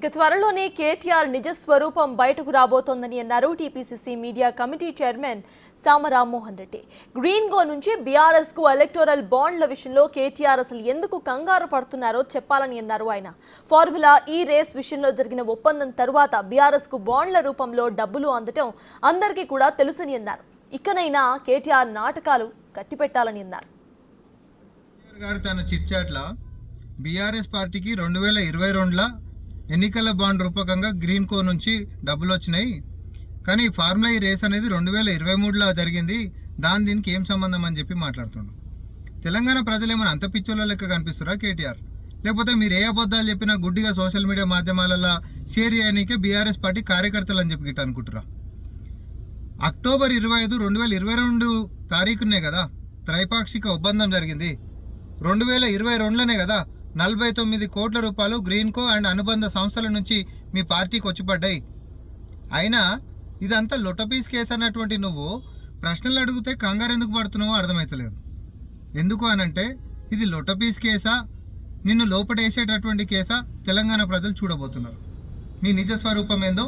ఇక త్వరలోనే కేటీఆర్ నిజ స్వరూపం బయటకు రాబోతోందని అన్నారు టీపీసీసీ మీడియా కమిటీ చైర్మన్ సామ రామ్మోహన్ రెడ్డి. గ్రీన్ గో నుంచి బీఆర్ఎస్ కు ఎలక్టోరల్ బాండ్ల విషయంలో కేటీఆర్ అసలు ఎందుకు కంగారు పడుతున్నారో చెప్పాలని అన్నారు ఆయన. ఫార్ములా ఈ రేస్ విషయంలో జరిగిన ఒప్పందం తరువాత బీఆర్ఎస్ కు బాండ్ల రూపంలో డబ్బులు అందటం అందరికీ కూడా తెలుసని అన్నారు. ఇకనైనా కేటీఆర్ నాటకాలు కట్టిపెట్టాలని అన్నారు. తన చిట్చాట్ల బీఆర్ఎస్ పార్టీకి 2022లో ఎన్నికల బాండ్ రూపకంగా గ్రీన్ కో నుంచి డబ్బులు వచ్చినాయి. కానీ ఫార్ములా ఈ రేస్ అనేది 2023లో జరిగింది, దీనికి ఏం సంబంధం అని చెప్పి మాట్లాడుతున్నాడు. తెలంగాణ ప్రజలు ఏమైనా అంత పిచ్చోళ్ళ లెక్క కనిపిస్తారా కేటీఆర్? లేకపోతే మీరు ఏ అబద్ధాలు చెప్పినా గుడ్డిగా సోషల్ మీడియా మాధ్యమాలలో షేర్ చేయడానికే బీఆర్ఎస్ పార్టీ కార్యకర్తలు అని చెప్పి గిట్ట అనుకుంటురా? అక్టోబర్ 25, 2022 తారీఖునే కదా త్రైపాక్షిక ఒప్పందం జరిగింది. 2022లోనే కదా 49 కోట్ల రూపాయలు గ్రీన్ కో అండ్ అనుబంధ సంస్థల నుంచి మీ పార్టీకి వచ్చి పడ్డాయి. అయినా ఇదంతా లొటపీస్ కేసు అన్నటువంటి నువ్వు ప్రశ్నలు అడిగితే కంగారు ఎందుకు పడుతున్నావో అర్థమవుతలేదు. ఎందుకు అనంటే ఇది లొటపీస్ కేసా, నిన్ను లోపటేసేటటువంటి కేసా తెలంగాణ ప్రజలు చూడబోతున్నారు. మీ నిజ స్వరూపం ఏందో